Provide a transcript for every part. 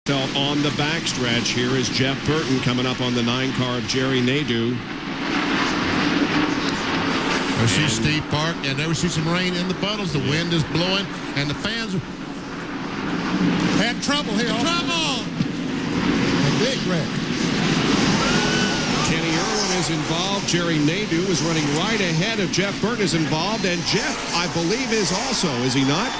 On the backstretch, here is Jeff Burton coming up on the 9-car of Jerry Nadeau. There we see Steve Park, and there we see some rain in the puddles. The wind is blowing, and the fans are had trouble here. Trouble! A big wreck. Kenny Irwin is involved. Jerry Nadeau is running right ahead of Jeff Burton is involved, and Jeff, I believe, is also, is he not?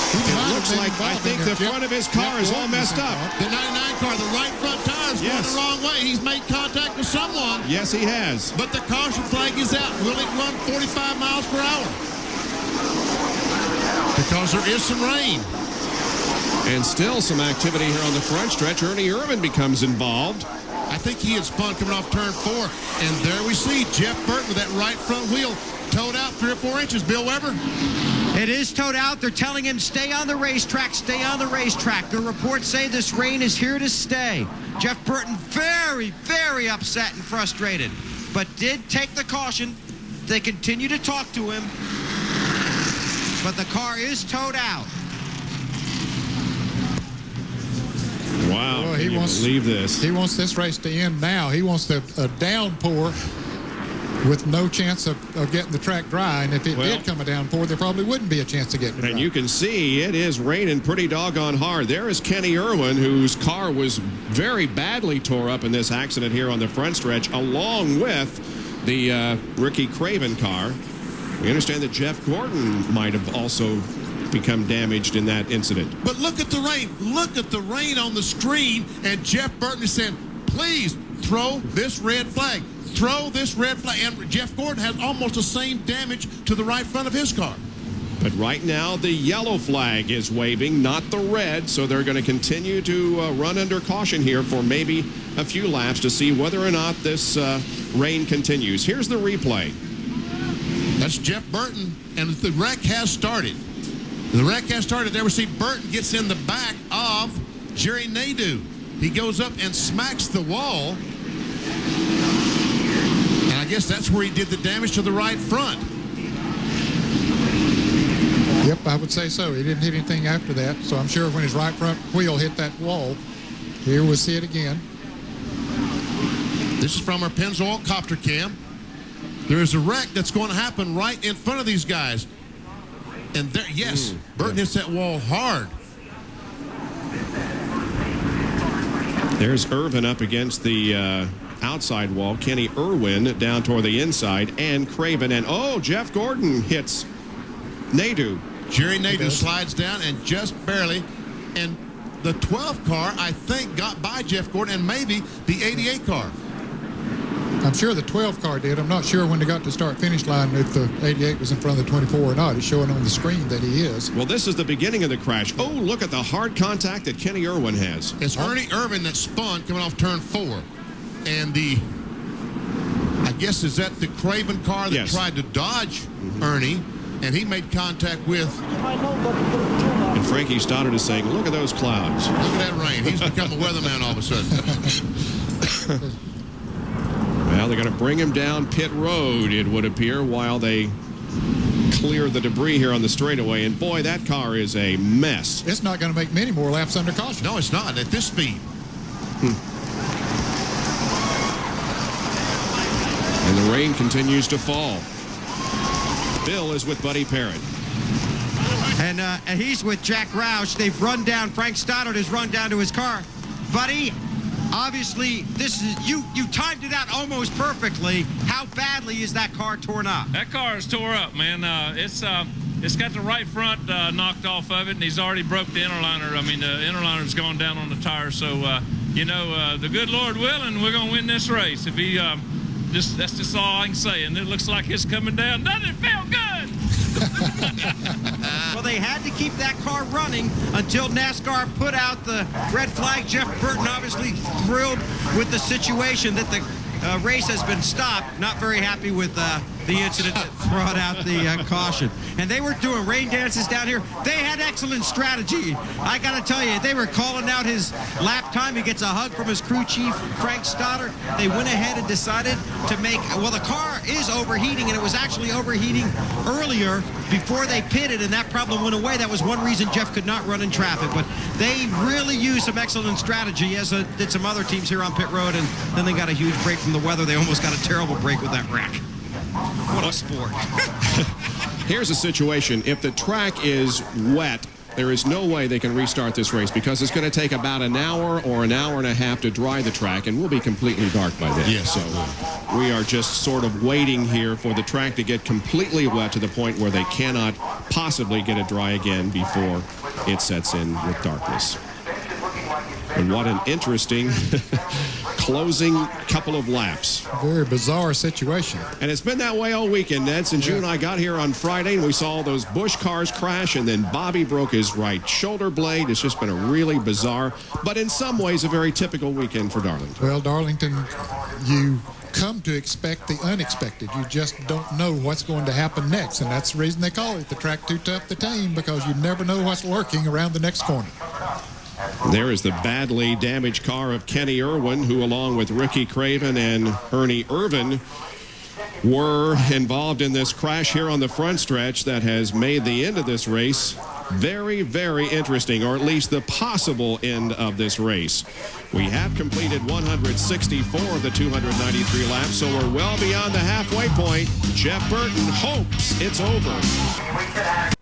It looks like, I think the front of his car is all messed up. The 99 car, the right front tire is going the wrong way. He's made contact with someone. Yes, he has. But the caution flag is out. Will it run 45 miles per hour? Because there is some rain. And still some activity here on the front stretch. Ernie Irvan becomes involved. I think he had spun coming off turn 4. And there we see Jeff Burton with that right front wheel towed out 3 or 4 inches. Bill Weber? It is towed out. They're telling him, stay on the racetrack, stay on the racetrack. The reports say this rain is here to stay. Jeff Burton very, very upset and frustrated, but did take the caution. They continue to talk to him, but the car is towed out. Wow, Well, can you believe this? He wants this race to end now. He wants a downpour with no chance of getting the track dry. And if it did come a downpour, there probably wouldn't be a chance to get it dry. And you can see it is raining pretty doggone hard. There is Kenny Irwin, whose car was very badly tore up in this accident here on the front stretch, along with the Ricky Craven car. We understand that Jeff Gordon might have also become damaged in that incident. But look at the rain. Look at the rain on the screen. And Jeff Burton is saying, please throw this red flag. Throw this red flag. And Jeff Gordon has almost the same damage to the right front of his car. But right now, the yellow flag is waving, not the red. So they're going to continue to run under caution here for maybe a few laps to see whether or not this rain continues. Here's the replay. That's Jeff Burton, and the wreck has started. The wreck has started. There we see Burton gets in the back of Jerry Nadeau. He goes up and smacks the wall. And I guess that's where he did the damage to the right front. Yep, I would say so. He didn't hit anything after that. So I'm sure when his right front wheel hit that wall, here we'll see it again. This is from our Pennzoil copter cam. There is a wreck that's going to happen right in front of these guys. And there, yes, Burton hits that wall hard. There's Irvan up against the outside wall. Kenny Irwin down toward the inside, and Craven. And, Jeff Gordon hits Nadeau. Jerry Nadeau slides down and just barely. And the 12 car, I think, got by Jeff Gordon, and maybe the 88 car. I'm sure the 12 car did. I'm not sure when they got to start-finish line if the 88 was in front of the 24 or not. It's showing on the screen that he is. Well, this is the beginning of the crash. Oh, look at the hard contact that Kenny Irwin has. It's Ernie Irvan that spun coming off turn 4. And I guess, is that the Craven car that tried to dodge Ernie, and he made contact with. And Frankie Stoddard is saying, look at those clouds. Look at that rain. He's become a weatherman all of a sudden. Well, they're going to bring him down pit road, it would appear, while they clear the debris here on the straightaway. And, boy, that car is a mess. It's not going to make many more laps under caution. No, it's not at this speed. And the rain continues to fall. Bill is with Buddy Parrott. And he's with Jack Roush. They've run down. Frank Stoddard has run down to his car. Buddy, obviously, this is you timed it out almost perfectly. How badly is that car torn up? That car is tore up, man. It's got the right front knocked off of it, and he's already broke the interliner. I mean, the interliner's gone down on the tire. So, the good Lord willing, we're going to win this race. If he, that's just all I can say. And it looks like it's coming down. Doesn't feel good. Well, they had to keep that car running until NASCAR put out the red flag. Jeff Burton obviously thrilled with the situation that the race has been stopped. Not very happy with the incident that brought out the caution. And they were doing rain dances down here. They had excellent strategy. I got to tell you, they were calling out his lap time. He gets a hug from his crew chief, Frank Stoddard. They went ahead and decided to make, well, the car is overheating, and it was actually overheating earlier before they pitted, and that problem went away. That was one reason Jeff could not run in traffic. But they really used some excellent strategy, as did some other teams here on pit road, and then they got a huge break from the weather. They almost got a terrible break with that wreck. What a sport. Here's a situation. If the track is wet, there is no way they can restart this race because it's going to take about an hour or an hour and a half to dry the track, and we'll be completely dark by then. Yes. So we are just sort of waiting here for the track to get completely wet to the point where they cannot possibly get it dry again before it sets in with darkness. And what an interesting closing couple of laps. Very bizarre situation. And it's been that way all weekend, Ned. Since you and I got here on Friday and we saw all those Busch cars crash, and then Bobby broke his right shoulder blade. It's just been a really bizarre, but in some ways a very typical weekend for Darlington. Well, Darlington, you come to expect the unexpected. You just don't know what's going to happen next, and that's the reason they call it the track too tough to tame, because you never know what's lurking around the next corner. There is the badly damaged car of Kenny Irwin, who along with Ricky Craven and Ernie Irvan were involved in this crash here on the front stretch that has made the end of this race very, very interesting, or at least the possible end of this race. We have completed 164 of the 293 laps, so we're well beyond the halfway point. Jeff Burton hopes it's over.